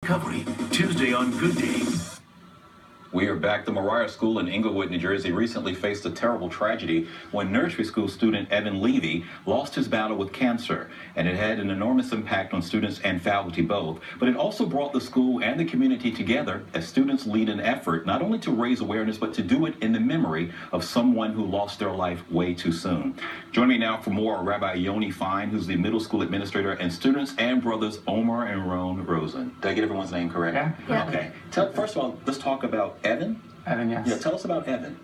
recovery, Tuesday on Good Day. We are back. The Moriah School in Englewood, New Jersey recently faced a terrible tragedy when nursery school student Evan Levy lost his battle with cancer. And it had an enormous impact on students and faculty both. But it also brought the school and the community together as students lead an effort not only to raise awareness, but to do it in the memory of someone who lost their life way too soon. Join me now for more are Rabbi Yoni Fine, who's the middle school administrator, and students and brothers Omer and Rone Rosen. Did I get everyone's name correct? Yeah. Okay. First of all, let's talk about Evan. Evan, yes. Yeah, tell us about Evan.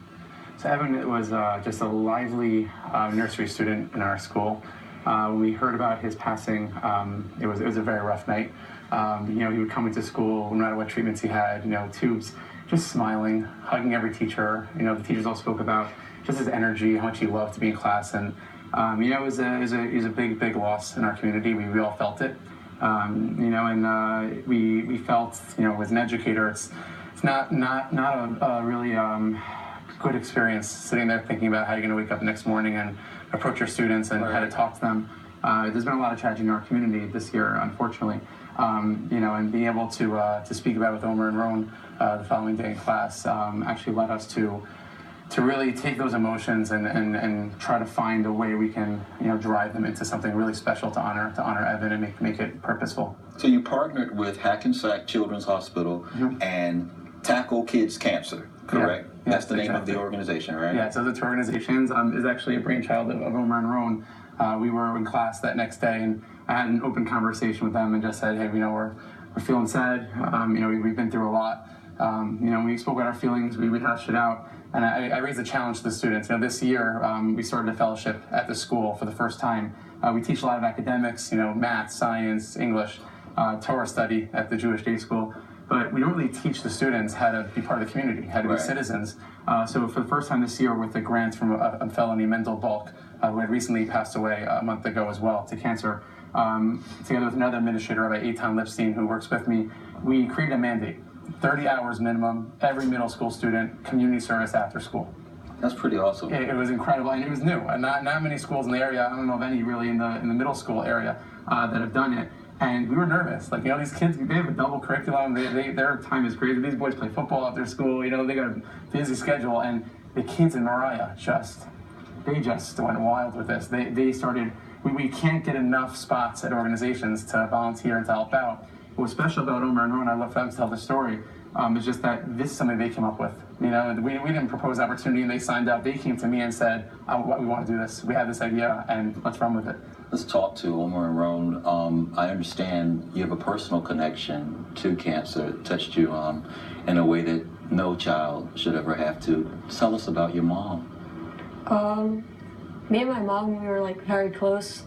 So Evan was just a lively nursery student in our school. When we heard about his passing, it was a very rough night. He would come into school, no matter what treatments he had, tubes, just smiling, hugging every teacher. The teachers all spoke about just his energy, how much he loved to be in class, and it was a big loss in our community. We all felt it, and we felt, as an educator, it's not a really good experience sitting there thinking about how you're going to wake up the next morning and approach your students and how to talk to them. There's been a lot of tragedy in our community this year, unfortunately. And being able to speak about it with Omer and Rone the following day in class actually led us to really take those emotions and try to find a way we can drive them into something really special to honor Evan and make it purposeful. So you partnered with Hackensack Children's Hospital and Tackle Kids Cancer, correct? Yeah, that's the name exactly. of the organization, right? Yeah, so the two organizations is actually a brainchild of Omer and Rone. We were in class that next day, and I had an open conversation with them and just said, hey, we're feeling sad. We've been through a lot. We spoke about our feelings, we hashed it out, and I raised a challenge to the students. This year we started a fellowship at the school for the first time. We teach a lot of academics, math, science, English, Torah study at the Jewish day school. But we don't really teach the students how to be part of the community, how to be citizens. So for the first time this year, with a grant from a fellow named Mendel Bulk, who had recently passed away a month ago as well to cancer, together with another administrator, Rabbi Eitan Lipstein, who works with me, we created a mandate, 30 hours minimum, every middle school student, community service after school. That's pretty awesome. It was incredible, and it was new. And not many schools in the area, I don't know of any really in the middle school area that have done it. And we were nervous. These kids, they have a double curriculum. Their time is crazy. These boys play football after school. They got a busy schedule. And the kids in Moriah just went wild with this. They started, we can't get enough spots at organizations to volunteer and to help out. What was special about Omer and Rone, I love for them to tell the story, is just that this is something they came up with. We didn't propose the opportunity and they signed up. They came to me and said, we want to do this. We have this idea and let's run with it. Let's talk to Omer and Rone. I understand you have a personal connection to cancer. It touched you in a way that no child should ever have to. Tell us about your mom. Me and my mom, we were very close.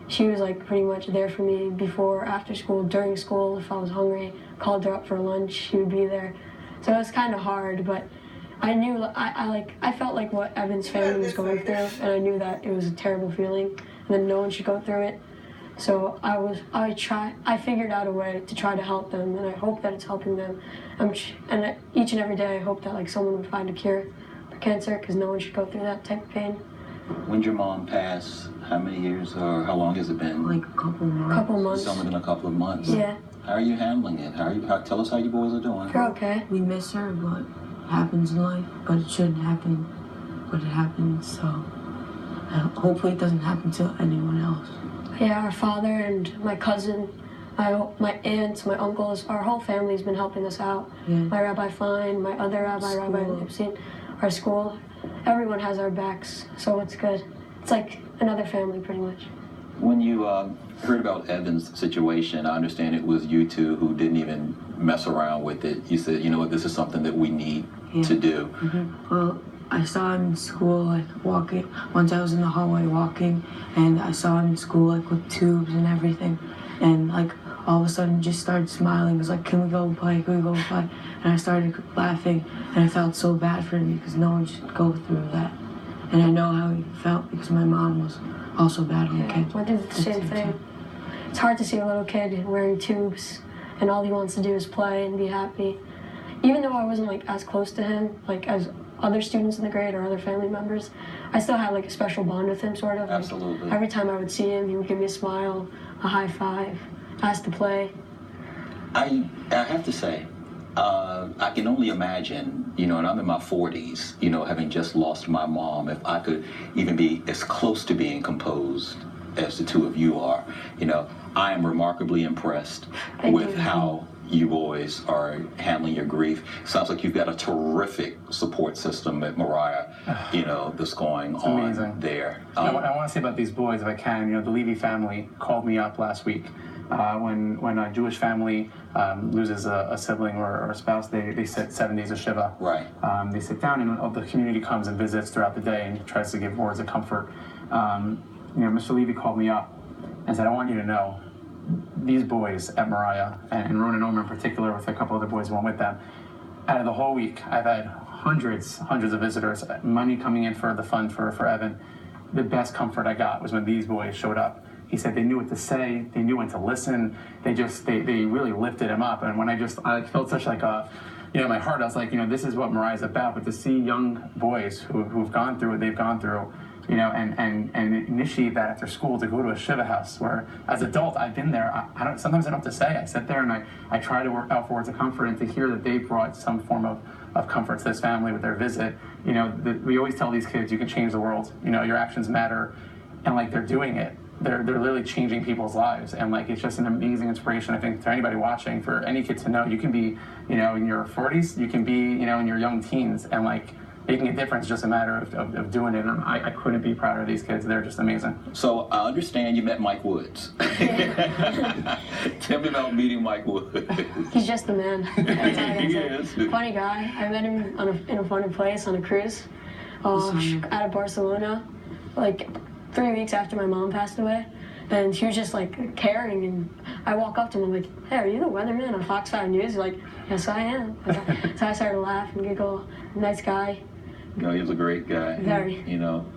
She was pretty much there for me before, after school, during school. If I was hungry, called her up for lunch, she would be there. So it was kind of hard, but I knew, I felt like what Evan's family was going through, and I knew that it was a terrible feeling, and then no one should go through it. So I figured out a way to try to help them, and I hope that it's helping them. And each and every day I hope that someone would find a cure for cancer, because no one should go through that type of pain. When did your mom pass? How many years or how long has it been? A couple months. Couple months. It's only been a couple of months. Yeah. How are you handling it? Tell us how you boys are doing. We're okay. We miss her, but happens in life, but it shouldn't happen, but it happens, so hopefully it doesn't happen to anyone else. Yeah, our father and my cousin, my aunts, my uncles, our whole family's been helping us out. Yeah. My Rabbi Fine, my other rabbi, Rabbi Lipstein, our school, everyone has our backs, so it's good. It's like another family, pretty much. When you heard about Evan's situation, I understand it was you two who didn't even mess around with it. You said, this is something that we need to do. Mm-hmm. Well, I saw him in school, walking. Once I was in the hallway walking, and I saw him in school, with tubes and everything. And, all of a sudden, just started smiling. It was can we go play? Can we go play? And I started laughing, and I felt so bad for him because no one should go through that. And I know how he felt because my mom was also battling cancer. I did the same thing. It's hard to see a little kid wearing tubes, and all he wants to do is play and be happy. Even though I wasn't as close to him, as other students in the grade or other family members, I still had a special bond with him, sort of. Absolutely. Every time I would see him, he would give me a smile, a high five, ask to play. I have to say, I can only imagine, and I'm in my 40s, having just lost my mom, if I could even be as close to being composed as the two of you are. I am remarkably impressed with how you boys are handling your grief. Sounds like you've got a terrific support system at Moriah, that's going on amazing. There. I want to say about these boys, if I can, the Levy family called me up last week. When a Jewish family loses a sibling or a spouse, they sit 7 days of Shiva. Right. They sit down and all the community comes and visits throughout the day and tries to give words of comfort. Mr. Levy called me up and said, I want you to know, these boys at Moriah, and Rone and Omer in particular, with a couple other boys who went with them, out of the whole week, I've had hundreds of visitors, money coming in for the fund for Evan. The best comfort I got was when these boys showed up. He said they knew what to say, they knew when to listen, they really lifted him up. And when I felt such like in my heart, I was like, this is what Moriah's about. But to see young boys who've gone through what they've gone through, and initiate that after school to go to a Shiva house, where as an adult I've been there. Sometimes I don't know what to say. I sit there and I try to work out for words of comfort, and to hear that they brought some form of comfort to this family with their visit. We always tell these kids you can change the world. Your actions matter, and they're doing it. They're literally changing people's lives, and it's just an amazing inspiration, I think, to anybody watching, for any kid to know you can be, in your 40s, you can be, in your young teens, and making a difference, just a matter of doing it. And I couldn't be prouder of these kids. They're just amazing. So I understand you met Mike Woods. Tell me about meeting Mike Woods. He's just the man. He is. Funny guy. I met him in a funny place on a cruise out of Barcelona, 3 weeks after my mom passed away. And he was just caring, and I walk up to him, I'm like, hey, are you the weatherman on Fox 5 News? He's like, yes, I am. So I started to laugh and giggle. Nice guy. No, he was a great guy. Very.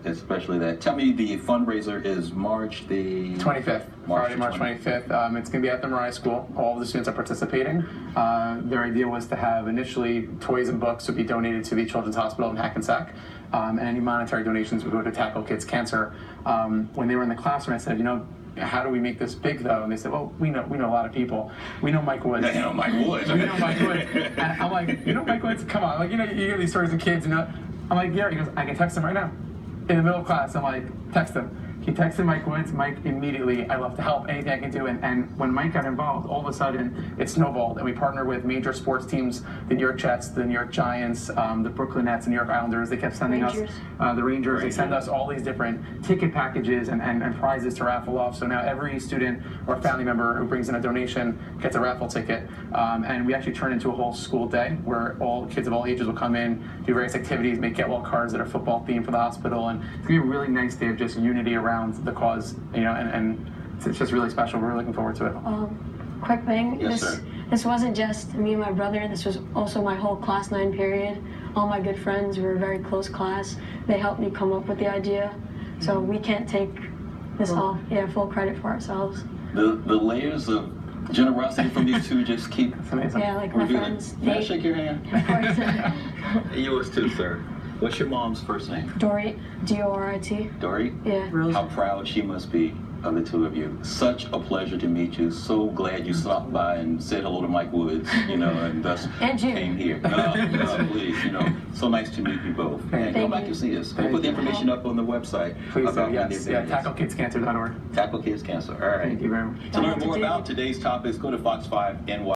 Especially that. Tell me, the fundraiser is March the 25th. Friday, March 25th. It's going to be at the Moriah School. All of the students are participating. Their idea was to have initially toys and books would be donated to the Children's Hospital in Hackensack, and any monetary donations would go to tackle kids' cancer. When they were in the classroom, I said, how do we make this big, though? And they said, well, we know a lot of people. We know Mike Woods. Yeah, Mike Woods. We know Mike Woods. And I'm like, Mike Woods? Come on. You hear these stories of kids, I'm like, yeah. He goes, I can text him right now. In the middle of class, I'm like, text him. He texted Mike Woods. Mike immediately, I love to help, anything I can do. And when Mike got involved, all of a sudden, it snowballed. And we partnered with major sports teams, the New York Jets, the New York Giants, the Brooklyn Nets, the New York Islanders. They kept sending us, the Rangers. They send us all these different ticket packages and prizes to raffle off. So now every student or family member who brings in a donation gets a raffle ticket. And we actually turn into a whole school day where all kids of all ages will come in, do various activities, make get well cards that are football themed for the hospital. And it's going to be a really nice day of just unity around the cause, and it's just really special. We're looking forward to it. Quick thing. Yes, sir. This wasn't just me and my brother. This was also my whole class 9 period. All my good friends. We were a very close class. They helped me come up with the idea. So we can't take this full credit for ourselves. The layers of generosity from these two just keep amazing. Yeah, my friends. May I shake your hand? Of course. Yours too, sir. What's your mom's first name? Dorit. D-O-R-I-T. Dorit? Yeah. How proud she must be of the two of you. Such a pleasure to meet you. So glad you stopped by and said hello to Mike Woods, and thus and you. came here. Please, so nice to meet you both. And come back and see us. We'll put the information up on the website. Please about do, yes. Yeah, tacklekidscancer.org. Tackle Kids Cancer. All right. Thank you very much. To learn more about today's topics, go to Fox 5 NY.